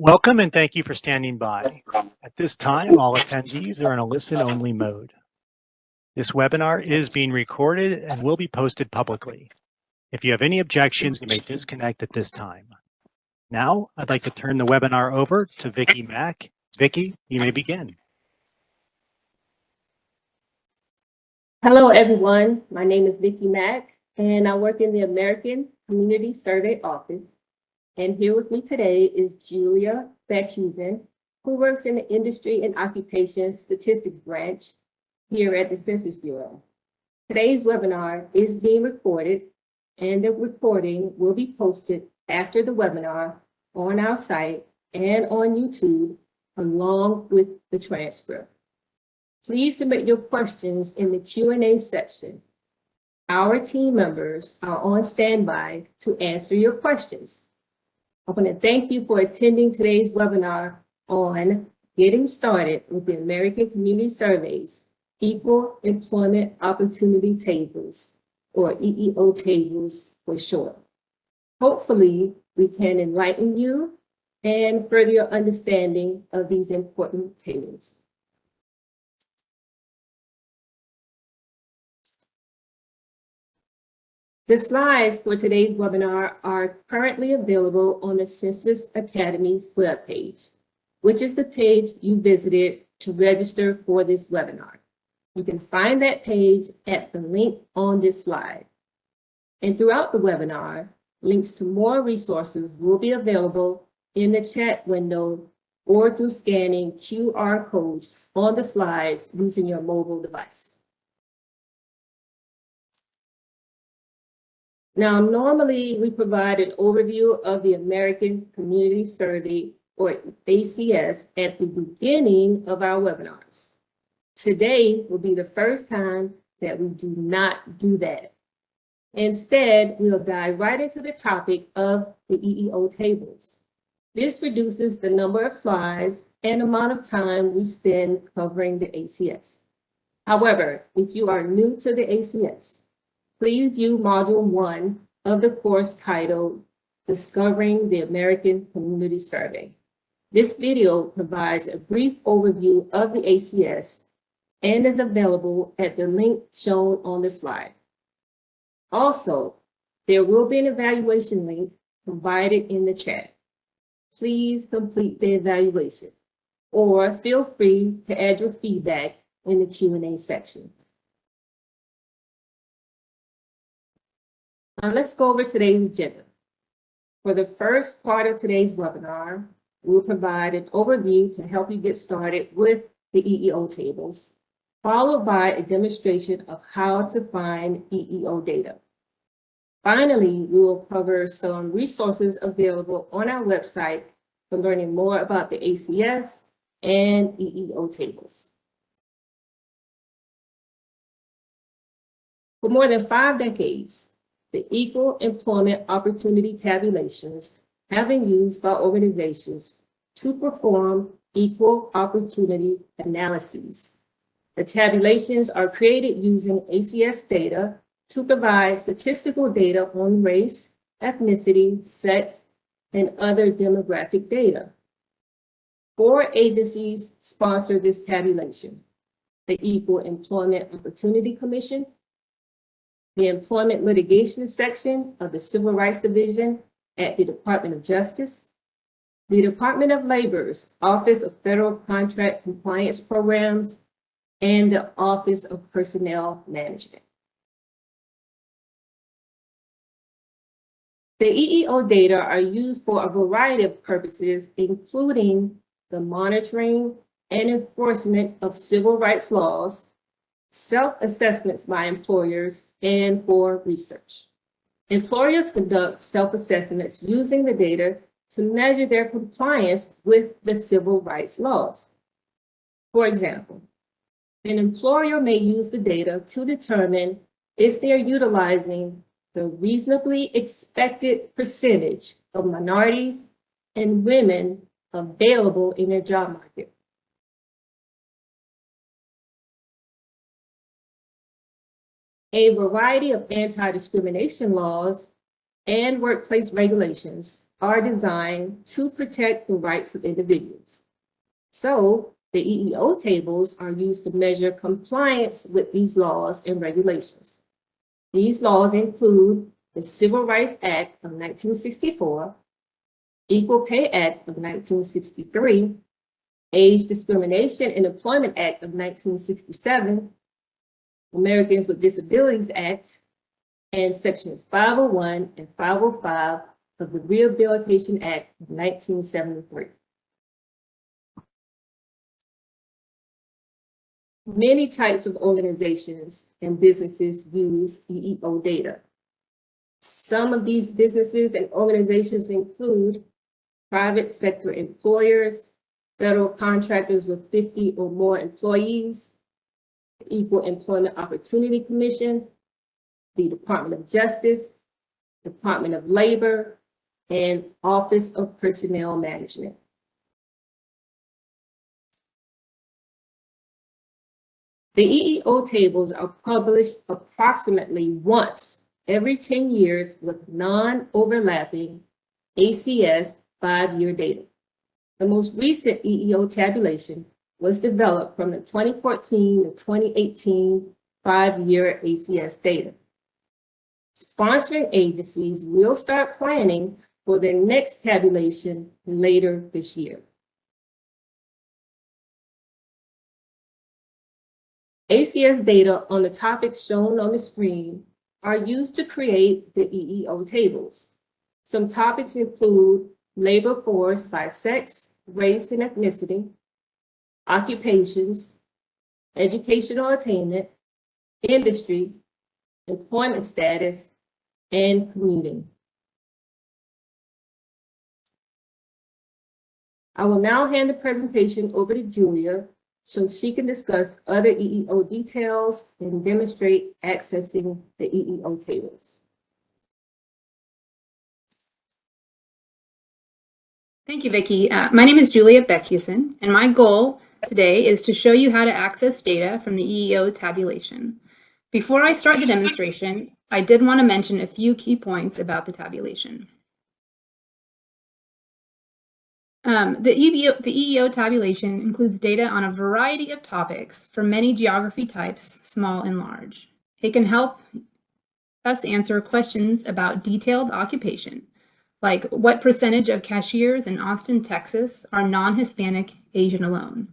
Welcome and thank you for standing by. At this time, all attendees are in a listen-only mode. This webinar is being recorded and will be posted publicly. If you have any objections, you may disconnect at this time. Now, I'd like to turn the webinar over to Vicki Mack. Vicki, you may begin. Hello, everyone. My name is Vicki Mack, and I work in the American Community Survey Office. And here with me today is Julia Beckhusen, who works in the Industry and Occupation Statistics Branch here at the Census Bureau. Today's webinar is being recorded, and the recording will be posted after the webinar on our site and on YouTube, along with the transcript. Please submit your questions in the Q&A section. Our team members are on standby to answer your questions. I want to thank you for attending today's webinar on Getting Started with the American Community Surveys Equal Employment Opportunity Tables, or EEO tables for short. Hopefully, we can enlighten you and further your understanding of these important tables. The slides for today's webinar are currently available on the Census Academy's webpage, which is the page you visited to register for this webinar. You can find that page at the link on this slide. And throughout the webinar, links to more resources will be available in the chat window or through scanning QR codes on the slides using your mobile device. Now, normally we provide an overview of the American Community Survey, or ACS, at the beginning of our webinars. Today will be the first time that we do not do that. Instead, we'll dive right into the topic of the EEO tables. This reduces the number of slides and amount of time we spend covering the ACS. However, if you are new to the ACS, please view Module 1 of the course titled Discovering the American Community Survey. This video provides a brief overview of the ACS and is available at the link shown on the slide. Also, there will be an evaluation link provided in the chat. Please complete the evaluation, or feel free to add your feedback in the Q&A section. Now let's go over today's agenda. For the first part of today's webinar, we'll provide an overview to help you get started with the EEO tables, followed by a demonstration of how to find EEO data. Finally, we will cover some resources available on our website for learning more about the ACS and EEO tables. For more than 5 decades, the Equal Employment Opportunity Tabulations have been used by organizations to perform equal opportunity analyses. The tabulations are created using ACS data to provide statistical data on race, ethnicity, sex, and other demographic data. 4 agencies sponsor this tabulation: the Equal Employment Opportunity Commission, the Employment Litigation Section of the Civil Rights Division at the Department of Justice, the Department of Labor's Office of Federal Contract Compliance Programs, and the Office of Personnel Management. The EEO data are used for a variety of purposes, including the monitoring and enforcement of civil rights laws, self-assessments by employers, and for research. Employers conduct self-assessments using the data to measure their compliance with the civil rights laws. For example, an employer may use the data to determine if they are utilizing the reasonably expected percentage of minorities and women available in their job market. A variety of anti-discrimination laws and workplace regulations are designed to protect the rights of individuals. So the EEO tables are used to measure compliance with these laws and regulations. These laws include the Civil Rights Act of 1964, Equal Pay Act of 1963, Age Discrimination in Employment Act of 1967, Americans with Disabilities Act, and Sections 501 and 505 of the Rehabilitation Act of 1973. Many types of organizations and businesses use EEO data. Some of these businesses and organizations include private sector employers, federal contractors with 50 or more employees, the Equal Employment Opportunity Commission, the Department of Justice, Department of Labor, and Office of Personnel Management. The EEO tables are published approximately once every 10 years with non-overlapping ACS 5-year data. The most recent EEO tabulation was developed from the 2014 to 2018 5-year ACS data. Sponsoring agencies will start planning for their next tabulation later this year. ACS data on the topics shown on the screen are used to create the EEO tables. Some topics include labor force by sex, race, and ethnicity, occupations, educational attainment, industry, employment status, and commuting. I will now hand the presentation over to Julia so she can discuss other EEO details and demonstrate accessing the EEO tables. Thank you, Vicki. My name is Julia Beckhusen, and my goal today is to show you how to access data from the EEO tabulation. Before I start the demonstration, I did want to mention a few key points about the tabulation. The EEO tabulation includes data on a variety of topics for many geography types, small and large. It can help us answer questions about detailed occupation, like what percentage of cashiers in Austin, Texas are non-Hispanic Asian alone?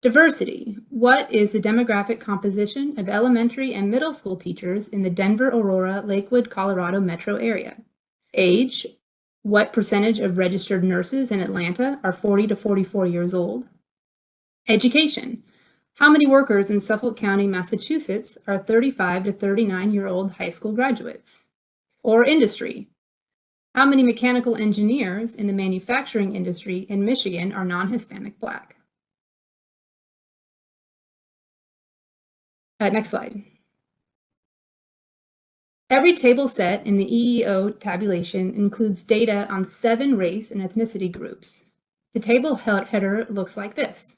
Diversity, what is the demographic composition of elementary and middle school teachers in the Denver, Aurora, Lakewood, Colorado metro area? Age, what percentage of registered nurses in Atlanta are 40 to 44 years old? Education, how many workers in Suffolk County, Massachusetts are 35 to 39-year-old high school graduates? Or industry, how many mechanical engineers in the manufacturing industry in Michigan are non-Hispanic Black? Next slide. Every table set in the EEO tabulation includes data on 7 race and ethnicity groups. The table header looks like this.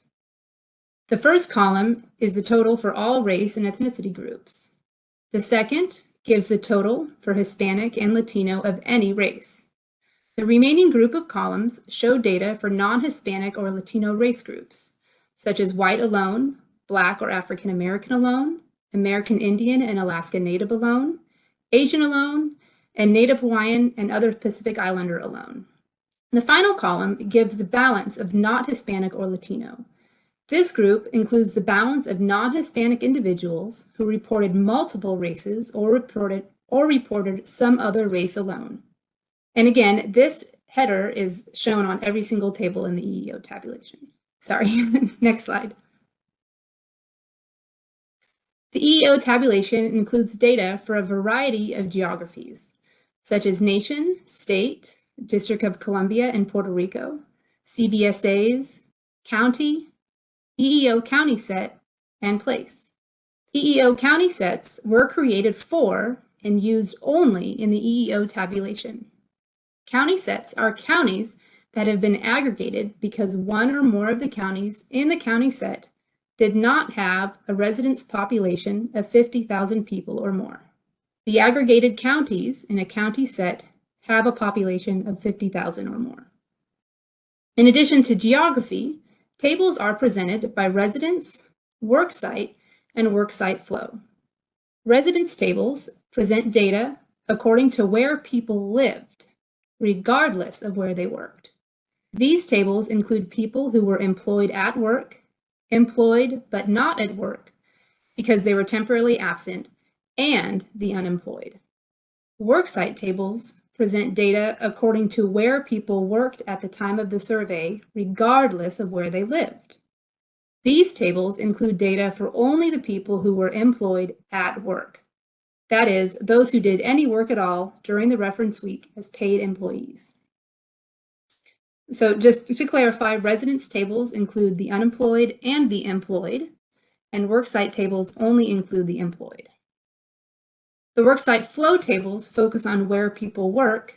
The first column is the total for all race and ethnicity groups. The second gives the total for Hispanic and Latino of any race. The remaining group of columns show data for non-Hispanic or Latino race groups, such as white alone, Black or African American alone, American Indian and Alaska Native alone, Asian alone, and Native Hawaiian and other Pacific Islander alone. The final column gives the balance of not Hispanic or Latino. This group includes the balance of non-Hispanic individuals who reported multiple races or reported some other race alone. And again, this header is shown on every single table in the EEO tabulation. Sorry, next slide. The EEO tabulation includes data for a variety of geographies, such as nation, state, District of Columbia and Puerto Rico, CBSAs, county, EEO county set, and place. EEO county sets were created for and used only in the EEO tabulation. County sets are counties that have been aggregated because one or more of the counties in the county set did not have a residence population of 50,000 people or more. The aggregated counties in a county set have a population of 50,000 or more. In addition to geography, tables are presented by residence, worksite, and worksite flow. Residence tables present data according to where people lived, regardless of where they worked. These tables include people who were employed at work, employed but not at work because they were temporarily absent, and the unemployed. Worksite tables present data according to where people worked at the time of the survey, regardless of where they lived. These tables include data for only the people who were employed at work. That is, those who did any work at all during the reference week as paid employees. So just to clarify, residence tables include the unemployed and the employed, and worksite tables only include the employed. The worksite flow tables focus on where people work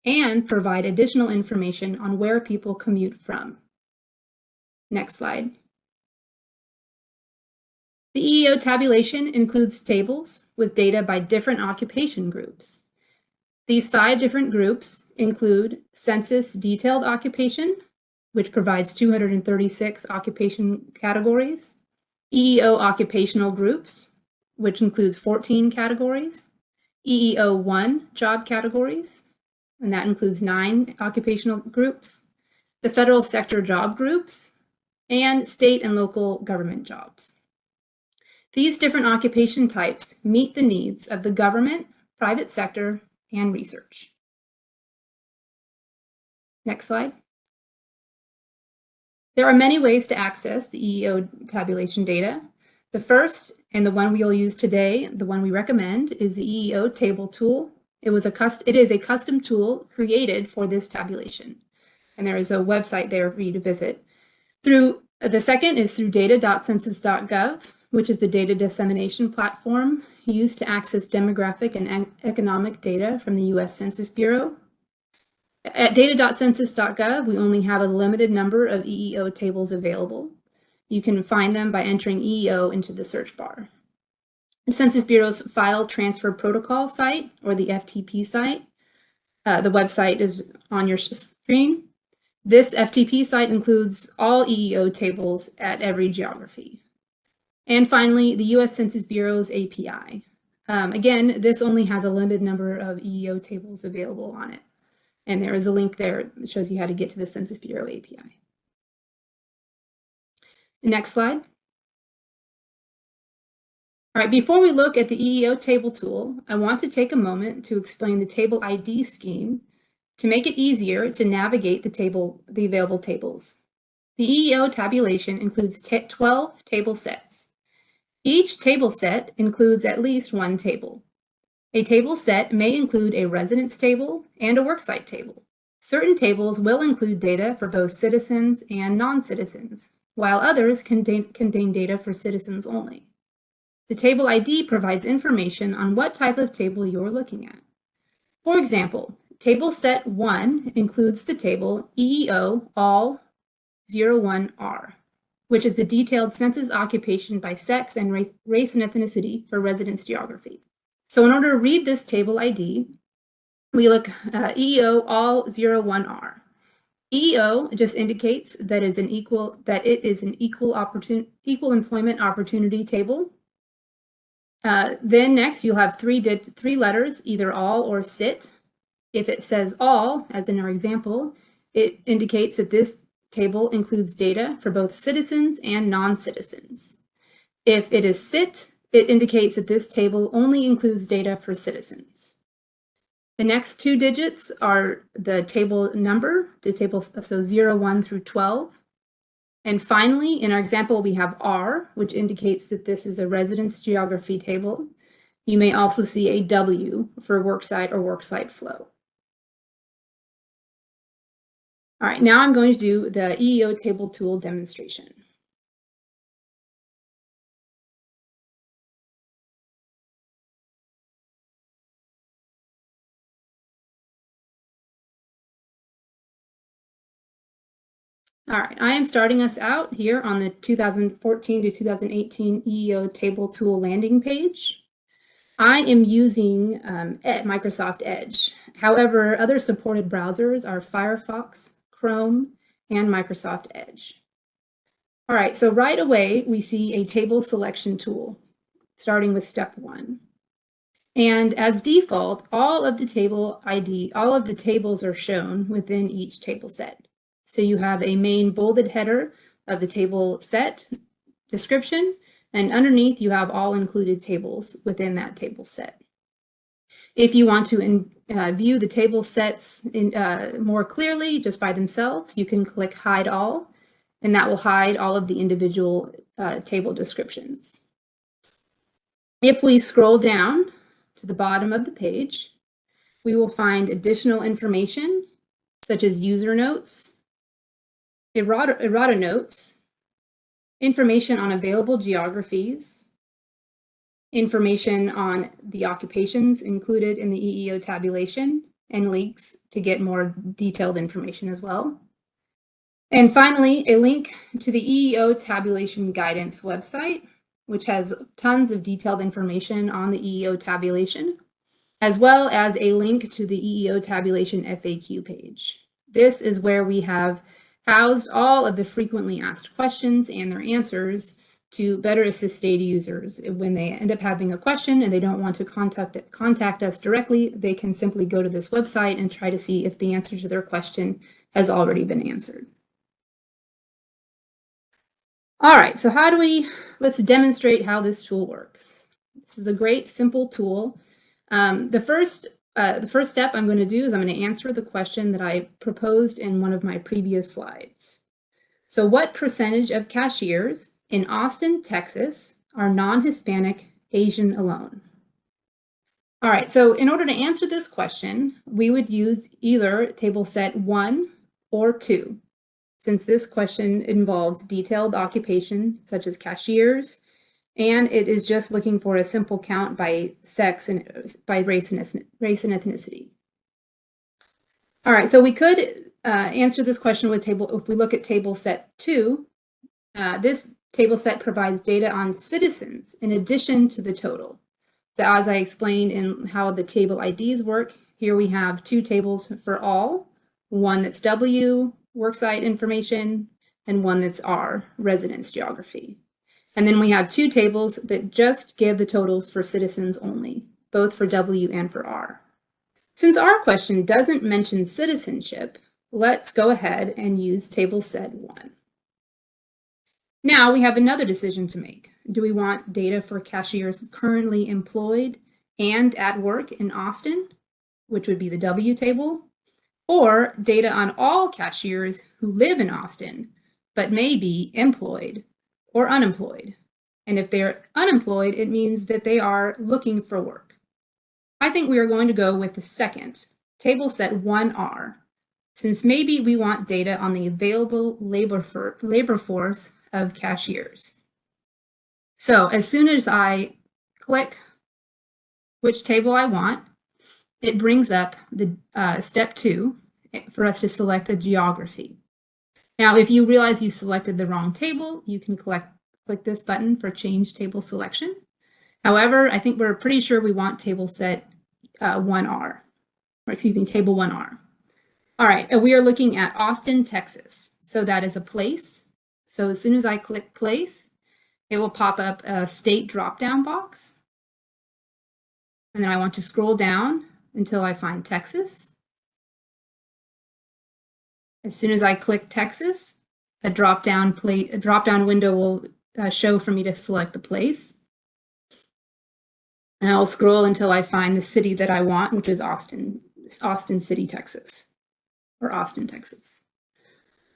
and provide additional information on where people commute from. Next slide. The EEO tabulation includes tables with data by different occupation groups. These 5 different groups include census detailed occupation, which provides 236 occupation categories, EEO occupational groups, which includes 14 categories, EEO1 job categories, and that includes 9 occupational groups, the federal sector job groups, and state and local government jobs. These different occupation types meet the needs of the government, private sector, and research. Next slide. There are many ways to access the EEO tabulation data. The first, and the one we'll use today, the one we recommend, is the EEO table tool. It is a custom tool created for this tabulation, and there is a website there for you to visit. The second is through data.census.gov, which is the data dissemination platform used to access demographic and economic data from the U.S. Census Bureau. At data.census.gov, we only have a limited number of EEO tables available. You can find them by entering EEO into the search bar. The Census Bureau's File Transfer Protocol site, or the FTP site, the website is on your screen. This FTP site includes all EEO tables at every geography. And finally, the U.S. Census Bureau's API. Again, this only has a limited number of EEO tables available on it. And there is a link there that shows you how to get to the Census Bureau API. Next slide. All right, before we look at the EEO table tool, I want to take a moment to explain the table ID scheme to make it easier to navigate the available tables. The EEO tabulation includes 12 table sets. Each table set includes at least one table. A table set may include a residence table and a worksite table. Certain tables will include data for both citizens and non-citizens, while others contain data for citizens only. The table ID provides information on what type of table you're looking at. For example, table set 1 includes the table EEO all 01R, which is the detailed census occupation by sex and race and ethnicity for residence geography. So in order to read this table ID, we look EEO all 01R. EEO just indicates that it is an equal employment opportunity table. Then next you'll have three letters, either all or CIT. If it says all, as in our example, it indicates that this table includes data for both citizens and non-citizens. If it is CIT, it indicates that this table only includes data for citizens. The next 2 digits are the table number, so 01 through 12. And finally, in our example, we have R, which indicates that this is a residence geography table. You may also see a W for worksite or worksite flow. All right, now I'm going to do the EEO table tool demonstration. All right, I am starting us out here on the 2014 to 2018 EEO table tool landing page. I am using Microsoft Edge. However, other supported browsers are Firefox, Chrome, and Microsoft Edge. All right, so right away, we see a table selection tool, starting with step 1. And as default, all of the tables are shown within each table set. So you have a main bolded header of the table set description, and underneath you have all included tables within that table set. If you want to view the table sets more clearly just by themselves, you can click Hide All, and that will hide all of the individual table descriptions. If we scroll down to the bottom of the page, we will find additional information such as user notes, errata notes, information on available geographies, information on the occupations included in the EEO tabulation, and links to get more detailed information as well. And finally, a link to the EEO tabulation guidance website, which has tons of detailed information on the EEO tabulation, as well as a link to the EEO tabulation FAQ page. This is where we have housed all of the frequently asked questions and their answers to better assist data users. When they end up having a question and they don't want to contact us directly, they can simply go to this website and try to see if the answer to their question has already been answered. All right, so let's demonstrate how this tool works. This is a great, simple tool. The first step I'm going to do is I'm going to answer the question that I proposed in one of my previous slides. So what percentage of cashiers in Austin, Texas are non-Hispanic Asian alone? All right, so in order to answer this question, we would use either table set 1 or 2. Since this question involves detailed occupation, such as cashiers, and it is just looking for a simple count by sex and by race and ethnicity. All right, so we could answer this question with if we look at table set 2, this table set provides data on citizens in addition to the total. So as I explained in how the table IDs work, here we have 2 tables for all, one that's W, worksite information, and one that's R, residence geography. And then we have 2 tables that just give the totals for citizens only, both for W and for R. Since our question doesn't mention citizenship, let's go ahead and use table set 1. Now we have another decision to make. Do we want data for cashiers currently employed and at work in Austin, which would be the W table, or data on all cashiers who live in Austin, but may be employed or unemployed? And if they're unemployed, it means that they are looking for work. I think we are going to go with the second, table set 1R, since maybe we want data on the available labor force of cashiers. So as soon as I click which table I want, it brings up the step 2 for us to select a geography. Now, if you realize you selected the wrong table, you can click this button for change table selection. However, I think we're pretty sure we want table set 1R, or excuse me, table 1R. All right, we are looking at Austin, Texas. So that is a place. So as soon as I click place, it will pop up a state drop-down box. And then I want to scroll down until I find Texas. As soon as I click Texas, a drop-down window will show for me to select the place. And I'll scroll until I find the city that I want, which is Austin City, Texas, or Austin, Texas.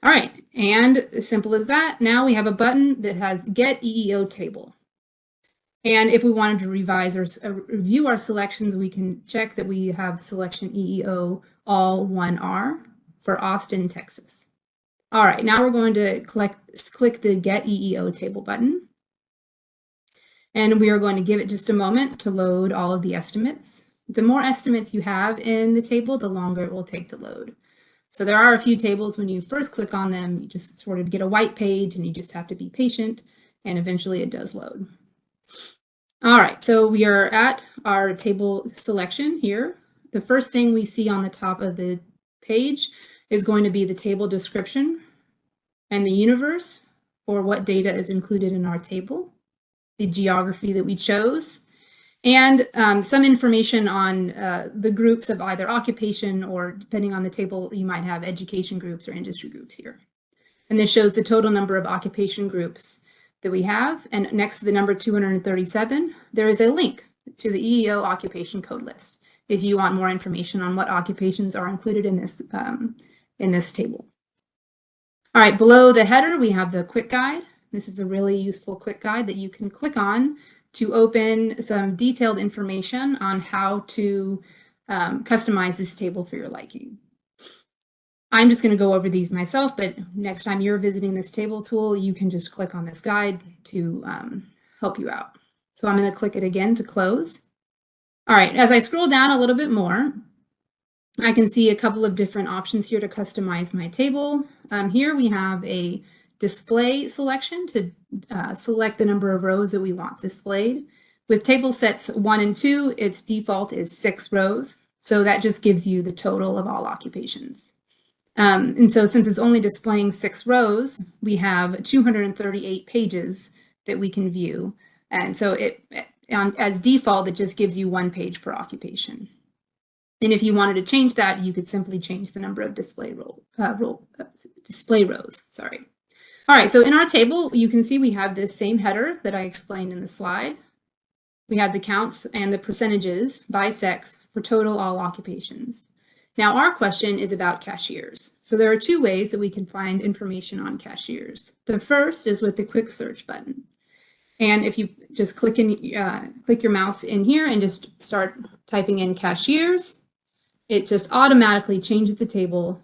All right, and as simple as that, now we have a button that has Get EEO Table. And if we wanted to revise or review our selections, we can check that we have selection EEO all 1R for Austin, Texas. All right, now we're going to click the Get EEO Table button. And we are going to give it just a moment to load all of the estimates. The more estimates you have in the table, the longer it will take to load. So there are a few tables when you first click on them, you just sort of get a white page and you just have to be patient, and eventually it does load. All right, so we are at our table selection here. The first thing we see on the top of the page is going to be the table description and the universe, or what data is included in our table, the geography that we chose, and some information on the groups of either occupation or, depending on the table, you might have education groups or industry groups here. And this shows the total number of occupation groups that we have. And next to the number 237, there is a link to the EEO occupation code list if you want more information on what occupations are included in this table. All right, below the header, we have the quick guide. This is a really useful quick guide that you can click on to open some detailed information on how to customize this table for your liking. I'm just going to go over these myself, but next time you're visiting this table tool, you can just click on this guide to help you out. So I'm going to click it again to close. All right, as I scroll down a little bit more, I can see a couple of different options here to customize my table. Here we have a display selection to select the number of rows that we want displayed. With table sets 1 and 2, its default is 6 rows. So that just gives you the total of all occupations. And so since it's only displaying 6 rows, we have 238 pages that we can view. And so as default, it just gives you 1 page per occupation. And if you wanted to change that, you could simply change the number of display rows. Sorry. All right, so in our table, you can see we have this same header that I explained in the slide. We have the counts and the percentages by sex for total all occupations. Now, our question is about cashiers. So there are 2 ways that we can find information on cashiers. The first is with the quick search button. And if you just click your mouse in here and just start typing in cashiers, it just automatically changes the table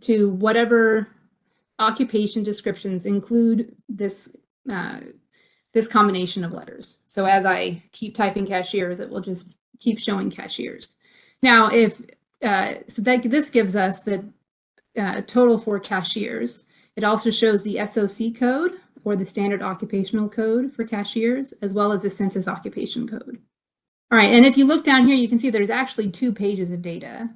to whatever occupation descriptions include this combination of letters. So as I keep typing cashiers, it will just keep showing cashiers. Now, this gives us the total for cashiers. It also shows the SOC code, or the standard occupational code for cashiers, as well as the census occupation code. All right, and if you look down here, you can see there's actually 2 pages of data.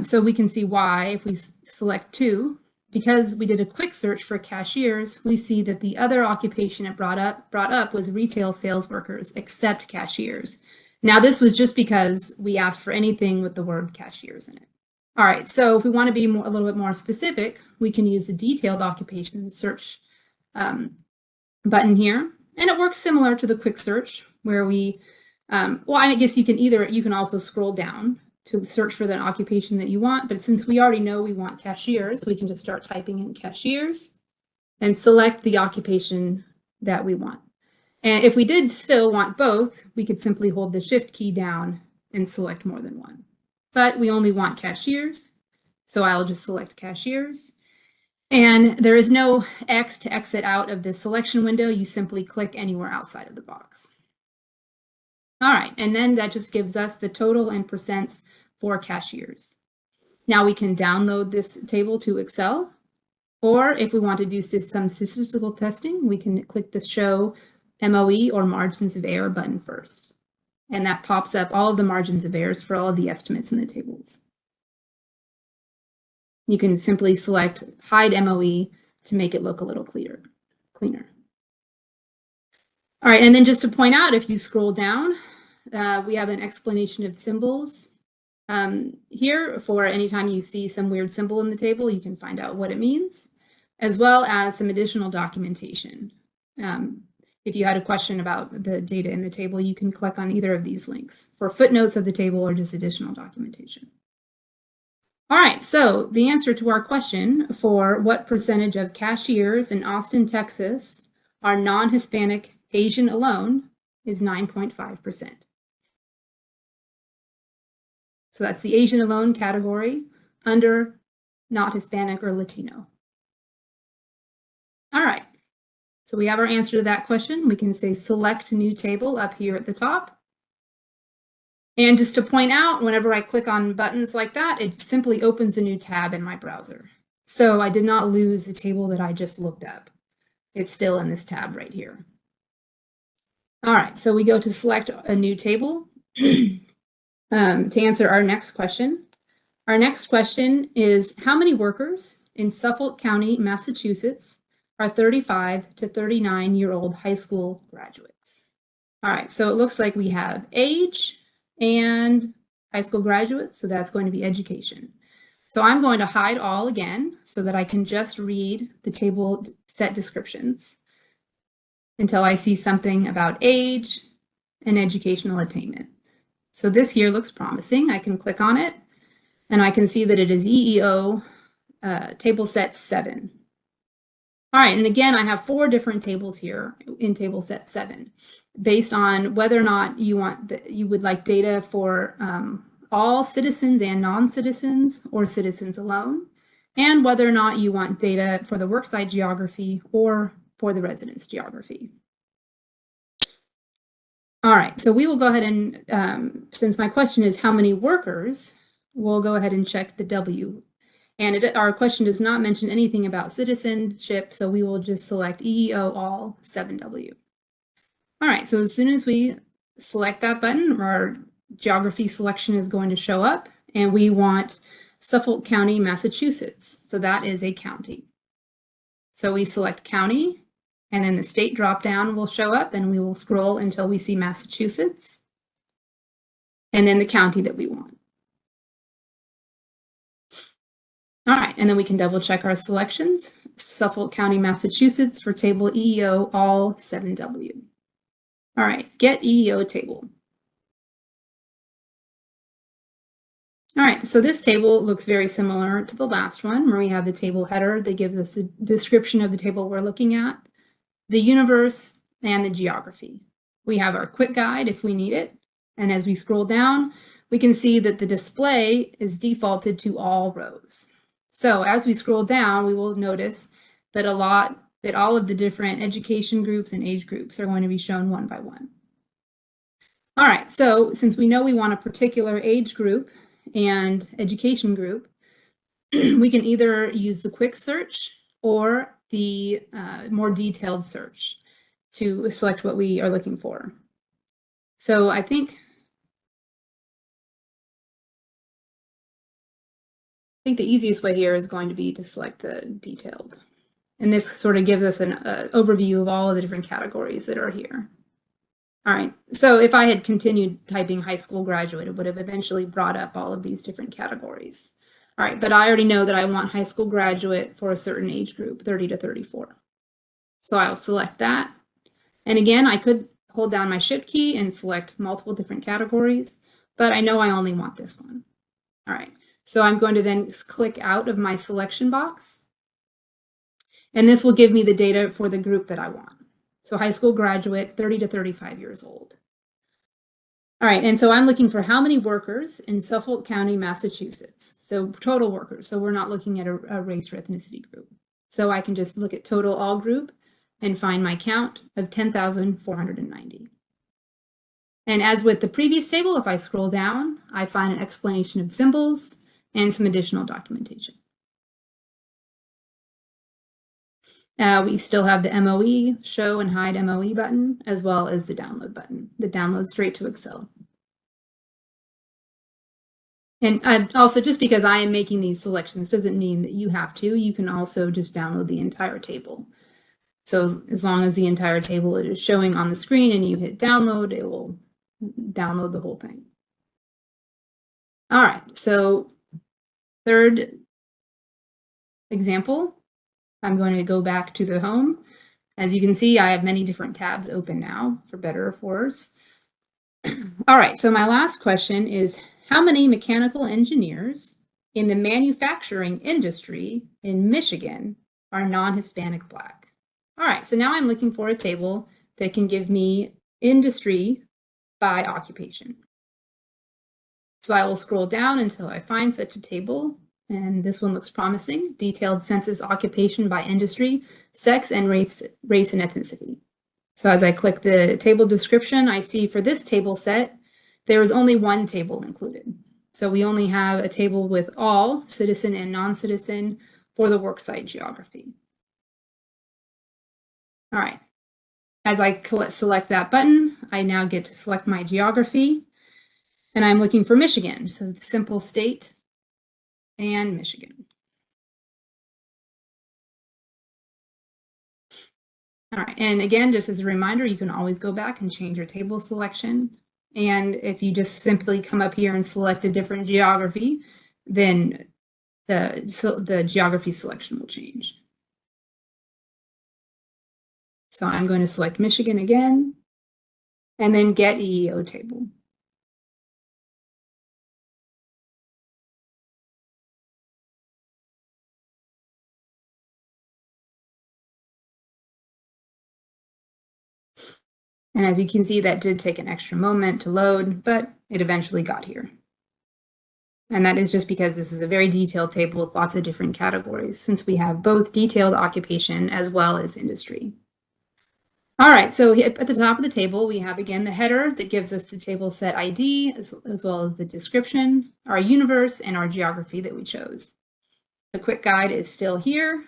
So we can see why if we select 2. Because we did a quick search for cashiers, we see that the other occupation it brought up was retail sales workers, except cashiers. Now, this was just because we asked for anything with the word cashiers in it. All right, so if we want to be a little bit more specific, we can use the detailed occupation search button here. And it works similar to the quick search where we, well, I guess you can also scroll down to search for the occupation that you want. But since we already know we want cashiers, we can just start typing in cashiers and select the occupation that we want. And if we did still want both, we could simply hold the Shift key down and select more than one. But we only want cashiers, so I'll just select cashiers. And there is no X to exit out of the selection window. You simply click anywhere outside of the box. All right, and then that just gives us the total and percents for cashiers. Now we can download this table to Excel, or if we want to do some statistical testing, we can click the Show MOE or Margins of Error button first. And that pops up all of the margins of errors for all of the estimates in the tables. You can simply select Hide MOE to make it look a little cleaner. All right, and then just to point out, if you scroll down, we have an explanation of symbols here for anytime you see some weird symbol in the table, you can find out what it means, as well as some additional documentation. If you had a question about the data in the table, you can click on either of these links for footnotes of the table or just additional documentation. All right, so the answer to our question for what percentage of cashiers in Austin, Texas are non-Hispanic Asian alone is 9.5%. So that's the Asian alone category under not Hispanic or Latino. All right, so we have our answer to that question. We can say select new table up here at the top. And just to point out, whenever I click on buttons like that, it simply opens a new tab in my browser. So I did not lose the table that I just looked up. It's still in this tab right here. All right, so we go to select a new table to answer our next question. Our next question is, how many workers in Suffolk County, Massachusetts are 35 to 39-year-old high school graduates? All right, so it looks like we have age and high school graduates, so that's going to be education. So I'm going to hide all again so that I can just read the table set descriptions until I see something about age and educational attainment. So this here looks promising. I can click on it and I can see that it is EEO table set 7. All right, and again, I have 4 different tables here in table set 7, based on whether or not you would like data for all citizens and non-citizens or citizens alone, and whether or not you want data for the worksite geography or for the residence geography. All right, so we will go ahead and, since my question is how many workers, we'll go ahead and check the W. And our question does not mention anything about citizenship, so we will just select EEO all 7W. All right, so as soon as we select that button, our geography selection is going to show up, and we want Suffolk County, Massachusetts. So that is a county. So we select county, and then the state dropdown will show up, and we will scroll until we see Massachusetts, and then the county that we want. All right, and then we can double check our selections. Suffolk County, Massachusetts for table EEO all 7W. All right, get EEO table. All right, so this table looks very similar to the last one, where we have the table header that gives us the description of the table we're looking at, the universe, and the geography. We have our quick guide if we need it. And as we scroll down, we can see that the display is defaulted to all rows. So as we scroll down, we will notice that all of the different education groups and age groups are going to be shown one by one. All right, so since we know we want a particular age group and education group, we can either use the quick search or the more detailed search to select what we are looking for. So I think the easiest way here is going to be to select the detailed. And this sort of gives us an overview of all of the different categories that are here. All right, so if I had continued typing high school graduate, it would have eventually brought up all of these different categories. All right, but I already know that I want high school graduate for a certain age group, 30 to 34. So I'll select that. And again, I could hold down my shift key and select multiple different categories, but I know I only want this one. All right, so I'm going to then click out of my selection box. And this will give me the data for the group that I want. So high school graduate, 30 to 35 years old. All right, and so I'm looking for how many workers in Suffolk County, Massachusetts. So total workers, so we're not looking at a race or ethnicity group. So I can just look at total all group and find my count of 10,490. And as with the previous table, if I scroll down, I find an explanation of symbols and some additional documentation. We still have the MOE, show and hide MOE button, as well as the download button, that downloads straight to Excel. And also, just because I am making these selections doesn't mean that you have to. You can also just download the entire table. So as long as the entire table is showing on the screen and you hit download, it will download the whole thing. All right, so third example. I'm going to go back to the home. As you can see, I have many different tabs open now, for better or for worse. All right, so my last question is, how many mechanical engineers in the manufacturing industry in Michigan are non-Hispanic Black? All right, so now I'm looking for a table that can give me industry by occupation. So I will scroll down until I find such a table. And this one looks promising. Detailed census occupation by industry, sex, and race and ethnicity. So as I click the table description, I see for this table set, there is only one table included. So we only have a table with all citizen and non-citizen for the worksite geography. All right. As I select that button, I now get to select my geography, and I'm looking for Michigan. So the simple state and Michigan. All right, and again, just as a reminder, you can always go back and change your table selection. And if you just simply come up here and select a different geography, then the geography selection will change. So I'm going to select Michigan again, and then get EEO table. And as you can see, that did take an extra moment to load, but it eventually got here. And that is just because this is a very detailed table with lots of different categories, since we have both detailed occupation as well as industry. All right, so at the top of the table, we have, again, the header that gives us the table set ID, as well as the description, our universe, and our geography that we chose. The quick guide is still here,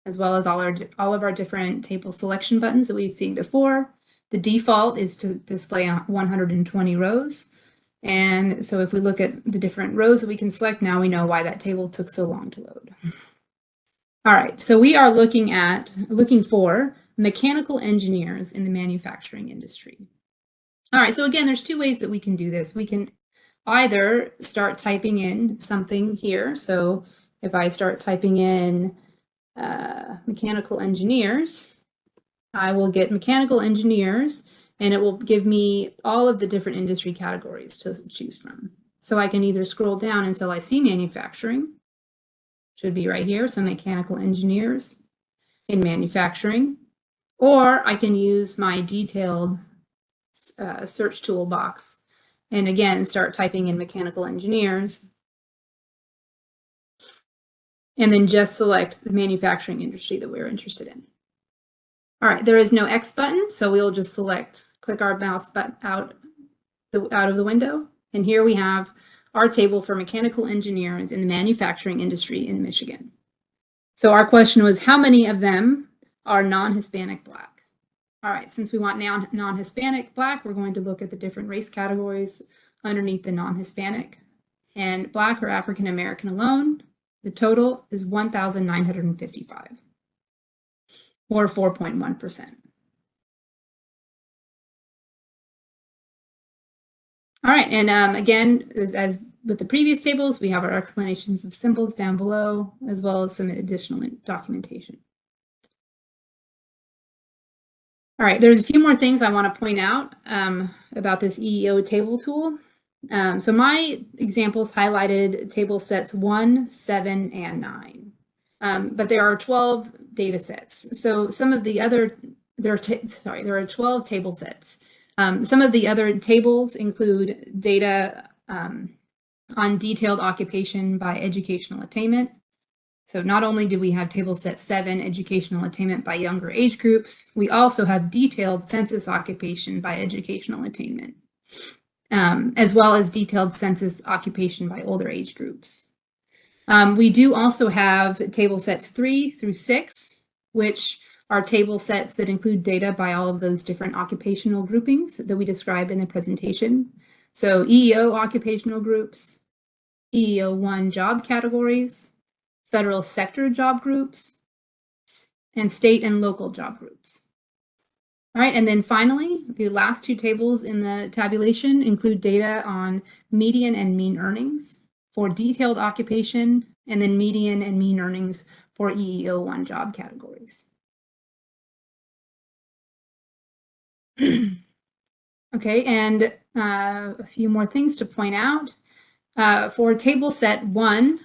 as well as all of our different table selection buttons that we've seen before. The default is to display 120 rows. And so if we look at the different rows that we can select, now we know why that table took so long to load. All right, so we are looking for mechanical engineers in the manufacturing industry. All right, so again, there's two ways that we can do this. We can either start typing in something here. So if I start typing in mechanical engineers, I will get mechanical engineers, and it will give me all of the different industry categories to choose from. So I can either scroll down until I see manufacturing, should be right here, so mechanical engineers in manufacturing, or I can use my detailed search toolbox, and again, start typing in mechanical engineers, and then just select the manufacturing industry that we're interested in. All right, there is no X button, so we'll just click our mouse button out of the window. And here we have our table for mechanical engineers in the manufacturing industry in Michigan. So our question was, how many of them are non-Hispanic Black? All right, since we want non-Hispanic Black, we're going to look at the different race categories underneath the non-Hispanic. And Black or African American alone, the total is 1,955. Or 4.1%. All right, and again, as with the previous tables, we have our explanations of symbols down below, as well as some additional documentation. All right, there's a few more things I want to point out about this EEO table tool. So my examples highlighted table sets 1, 7, and 9. But there are 12 data sets. So some of the other, there are 12 table sets. Some of the other tables include data on detailed occupation by educational attainment. So not only do we have table set 7, educational attainment by younger age groups, we also have detailed census occupation by educational attainment, as well as detailed census occupation by older age groups. We do also have table sets 3 through 6, which are table sets that include data by all of those different occupational groupings that we described in the presentation. So EEO occupational groups, EEO1 job categories, federal sector job groups, and state and local job groups. All right, and then finally, the last two tables in the tabulation include data on median and mean earnings for detailed occupation, and then median and mean earnings for EEO1 job categories. Okay, and a few more things to point out. For table set 1,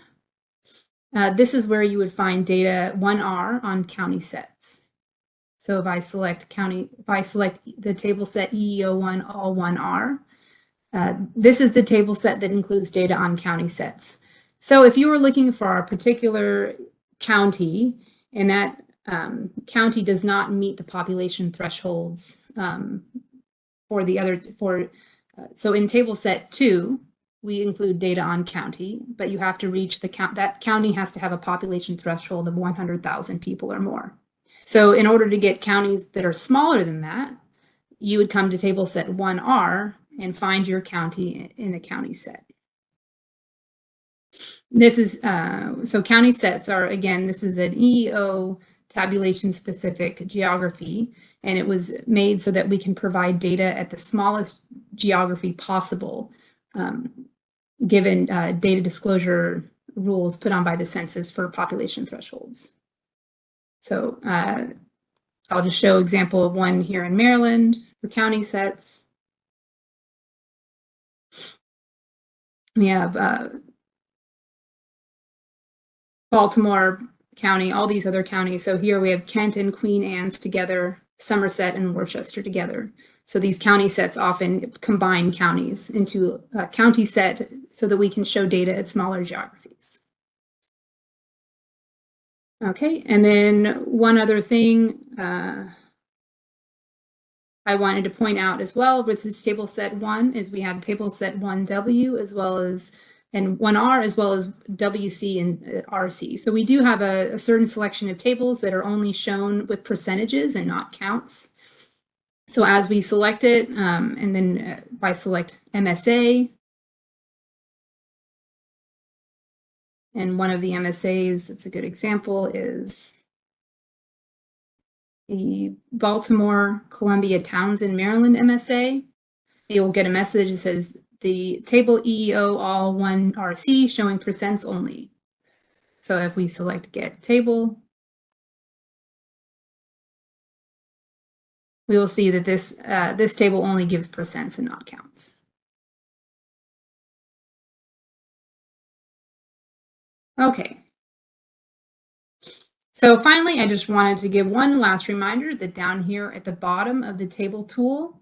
this is where you would find data 1R on county sets. So if I select the table set EEO1 all 1R, this is the table set that includes data on county sets. So if you were looking for a particular county and that county does not meet the population thresholds for the other, so in table set 2, we include data on county, but you have to reach that county has to have a population threshold of 100,000 people or more. So in order to get counties that are smaller than that, you would come to table set 1R and find your county in the county set. This is, so county sets are, again, this is an EEO tabulation specific geography, and it was made so that we can provide data at the smallest geography possible, given data disclosure rules put on by the census for population thresholds. So I'll just show example of one here in Maryland for county sets. We have Baltimore County, all these other counties. So here we have Kent and Queen Anne's together, Somerset and Worcester together. So these county sets often combine counties into a county set so that we can show data at smaller geographies. Okay, and then one other thing I wanted to point out as well with this table set 1 is we have table set 1W as well as and 1R as well as WC and RC. So we do have a certain selection of tables that are only shown with percentages and not counts. So as we select it, and then by select MSA, and one of the MSAs, it's a good example, is the Baltimore, Columbia, Townsend, Maryland MSA. You will get a message that says the table EEO all 1RC showing percents only. So if we select get table, we will see that this table only gives percents and not counts. Okay. So finally, I just wanted to give one last reminder that down here at the bottom of the table tool,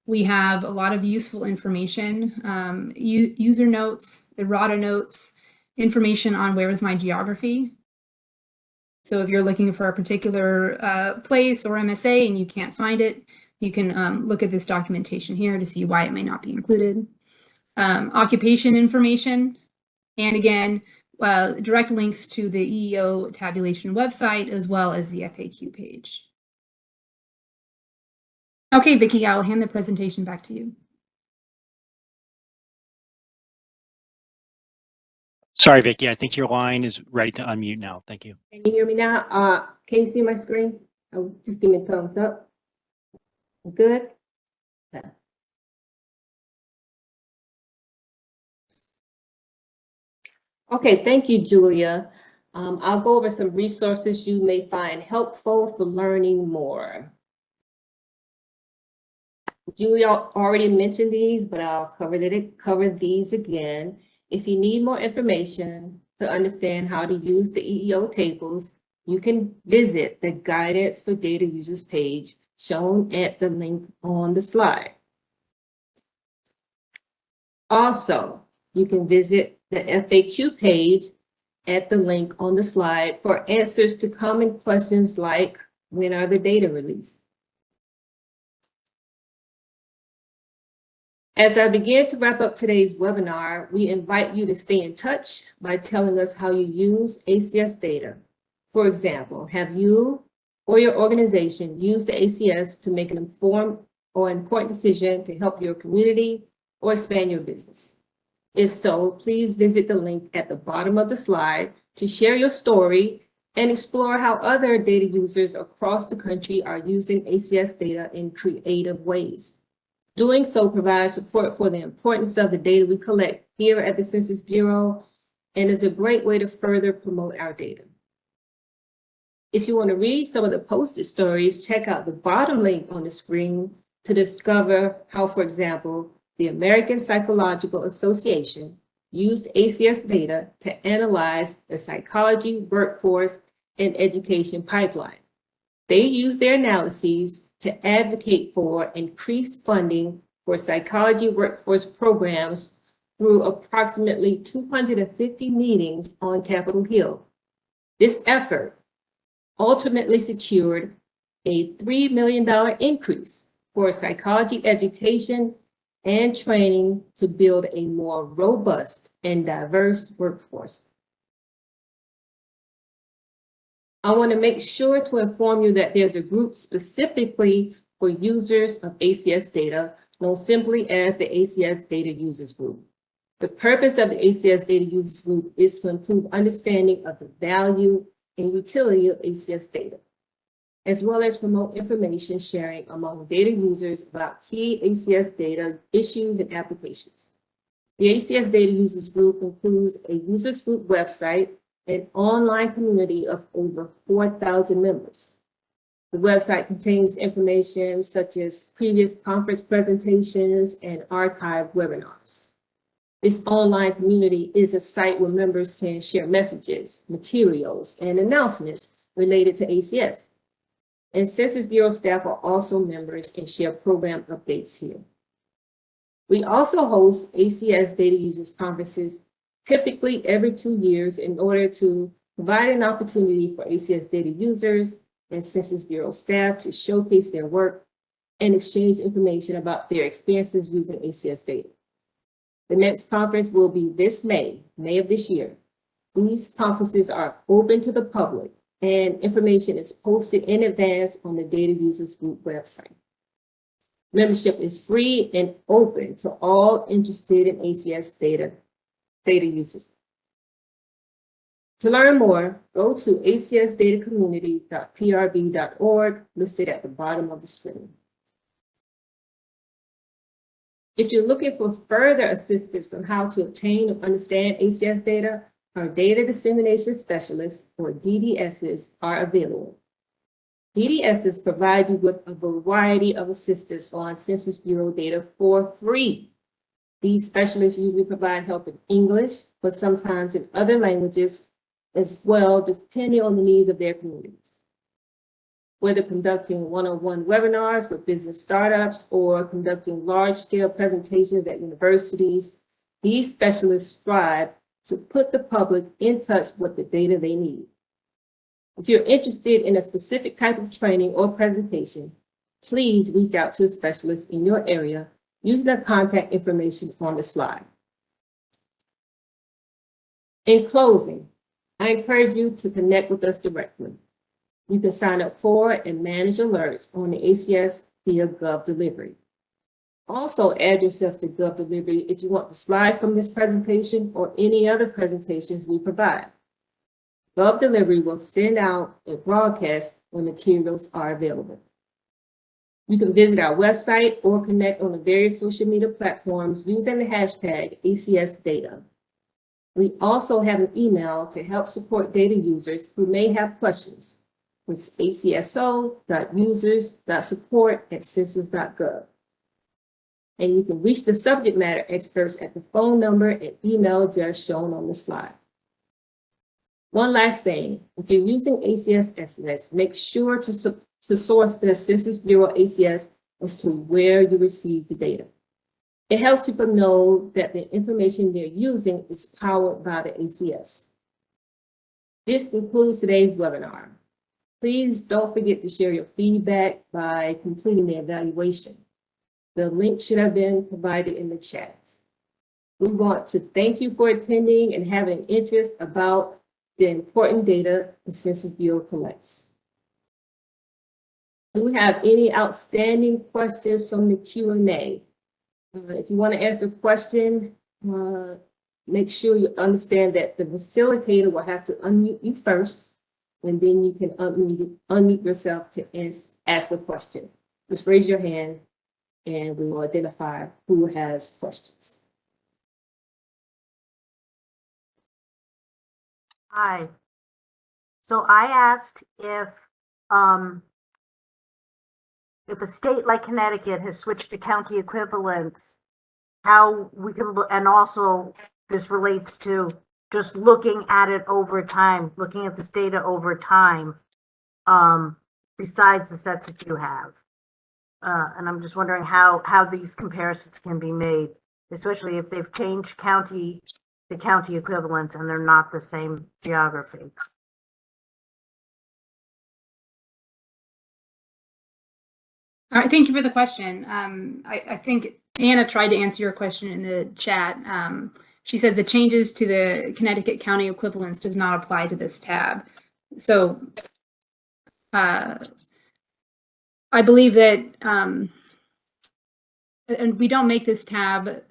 we have a lot of useful information, user notes, errata notes, information on where is my geography. So if you're looking for a particular place or MSA and you can't find it, you can look at this documentation here to see why it may not be included. Occupation information, and again, direct links to the EEO tabulation website as well as the FAQ page. Okay, Vicki, I will hand the presentation back to you. Sorry, Vicki, I think your line is ready to unmute now. Thank you. Can you hear me now? Can you see my screen? Oh, just give me a thumbs up. Good? Yeah. Okay, thank you, Julia. I'll go over some resources you may find helpful for learning more. Julia already mentioned these, but I'll cover these again. If you need more information to understand how to use the EEO tables, you can visit the Guidance for Data Users page shown at the link on the slide. Also, you can visit the FAQ page at the link on the slide for answers to common questions like, when are the data released? As I begin to wrap up today's webinar, we invite you to stay in touch by telling us how you use ACS data. For example, have you or your organization used the ACS to make an informed or important decision to help your community or expand your business? If so, please visit the link at the bottom of the slide to share your story and explore how other data users across the country are using ACS data in creative ways. Doing so provides support for the importance of the data we collect here at the Census Bureau and is a great way to further promote our data. If you want to read some of the posted stories, check out the bottom link on the screen to discover how, for example, the American Psychological Association used ACS data to analyze the psychology, workforce, and education pipeline. They used their analyses to advocate for increased funding for psychology workforce programs through approximately 250 meetings on Capitol Hill. This effort ultimately secured a $3 million increase for psychology education and training to build a more robust and diverse workforce. I want to make sure to inform you that there's a group specifically for users of ACS data, known simply as the ACS Data Users Group. The purpose of the ACS Data Users Group is to improve understanding of the value and utility of ACS data, as well as promote information sharing among data users about key ACS data issues and applications. The ACS Data Users Group includes a users group website, an online community of over 4,000 members. The website contains information such as previous conference presentations and archived webinars. This online community is a site where members can share messages, materials, and announcements related to ACS. And Census Bureau staff are also members and share program updates here. We also host ACS Data Users Conferences typically every 2 years in order to provide an opportunity for ACS data users and Census Bureau staff to showcase their work and exchange information about their experiences using ACS data. The next conference will be this May of this year. These conferences are open to the public and information is posted in advance on the Data Users Group website. Membership is free and open to all interested in ACS data users. To learn more, go to acsdatacommunity.prb.org, listed at the bottom of the screen. If you're looking for further assistance on how to obtain or understand ACS data, our Data Dissemination Specialists, or DDSs, are available. DDSs provide you with a variety of assistance on Census Bureau data for free. These specialists usually provide help in English, but sometimes in other languages as well, depending on the needs of their communities. Whether conducting one-on-one webinars with business startups or conducting large-scale presentations at universities, these specialists strive to put the public in touch with the data they need. If you're interested in a specific type of training or presentation, please reach out to a specialist in your area using the contact information on the slide. In closing, I encourage you to connect with us directly. You can sign up for and manage alerts on the ACS via GovDelivery. Also add yourself to GovDelivery if you want the slides from this presentation or any other presentations we provide. GovDelivery will send out a broadcast when materials are available. You can visit our website or connect on the various social media platforms using the hashtag ACSData. We also have an email to help support data users who may have questions with acso.users.support@census.gov. And you can reach the subject matter experts at the phone number and email address shown on the slide. One last thing, if you're using ACS estimates, make sure to source the Census Bureau ACS as to where you receive the data. It helps people know that the information they're using is powered by the ACS. This concludes today's webinar. Please don't forget to share your feedback by completing the evaluation. The link should have been provided in the chat. We want to thank you for attending and having an interest about the important data the Census Bureau collects. Do we have any outstanding questions from the Q&A? If you want to ask a question, make sure you understand that the facilitator will have to unmute you first, and then you can unmute yourself to ask the question. Just raise your hand, and we will identify who has questions. Hi. So I asked if a state like Connecticut has switched to county equivalents, how we can look, and also this relates to just looking at it over time, looking at this data over time, besides the sets that you have. And I'm just wondering how these comparisons can be made, especially if they've changed county to county equivalents and they're not the same geography. All right, thank you for the question. I think Anna tried to answer your question in the chat. She said the changes to the Connecticut county equivalents does not apply to this tab. So I believe that, and we don't make this tab,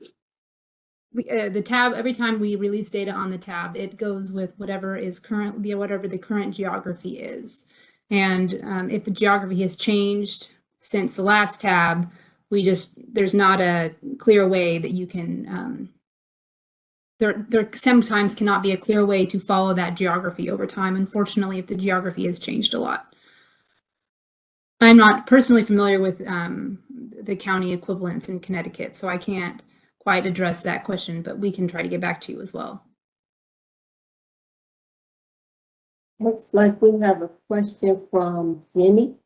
the tab, every time we release data on the tab, it goes with whatever is currently, whatever the current geography is. And if the geography has changed since the last tab, there's not a clear way that you can, there sometimes cannot be a clear way to follow that geography over time, unfortunately, if the geography has changed a lot. I'm not personally familiar with the county equivalents in Connecticut, so I can't quite address that question, but we can try to get back to you as well. Looks like we have a question from Jimmy.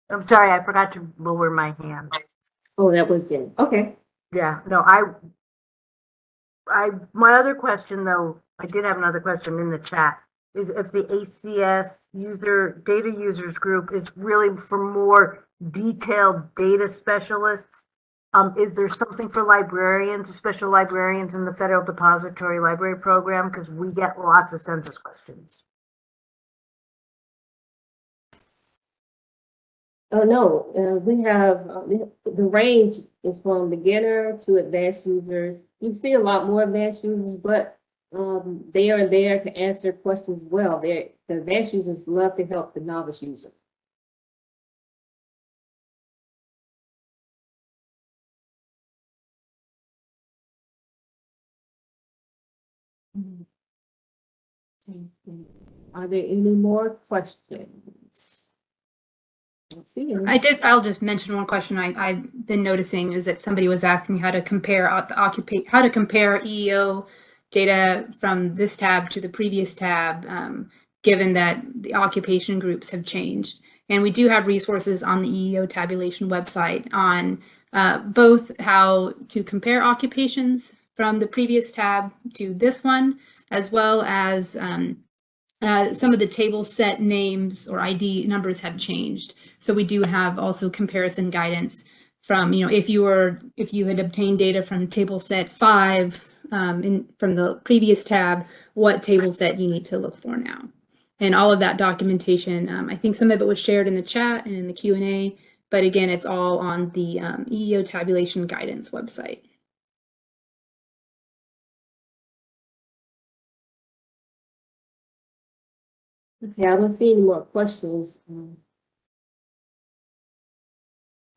I'm sorry, I forgot to lower my hand. Oh, that was Jimmy. Okay. Yeah, no, my other question though, I did have another question in the chat, is if the ACS data users group is really for more detailed data specialists, is there something for librarians, special librarians in the Federal Depository Library Program? Because we get lots of census questions. Oh, no, we have, the range is from beginner to advanced users. You see a lot more advanced users, but they are there to answer questions as well. The advanced users love to help the novice users. Are there any more questions? I don't see any. I'll just mention one question I've been noticing is that somebody was asking how to compare how to compare EEO data from this tab to the previous tab, given that the occupation groups have changed. And we do have resources on the EEO tabulation website on both how to compare occupations from the previous tab to this one, as well as some of the table set names or ID numbers have changed. So we do have also comparison guidance from, if you had obtained data from table set 5 from the previous tab, what table set you need to look for now. And all of that documentation, I think some of it was shared in the chat and in the Q&A, but again, it's all on the EEO tabulation guidance website. Okay, I don't see any more questions.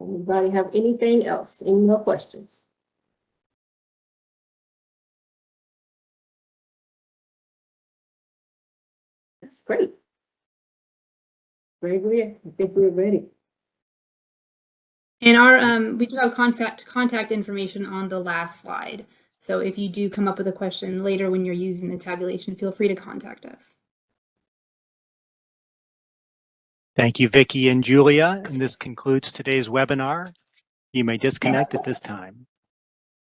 Anybody have anything else? Any more questions? That's great. Very good. I think we're ready. And our we do have contact information on the last slide. So if you do come up with a question later when you're using the tabulation, feel free to contact us. Thank you, Vicki and Julia. And this concludes today's webinar. You may disconnect at this time.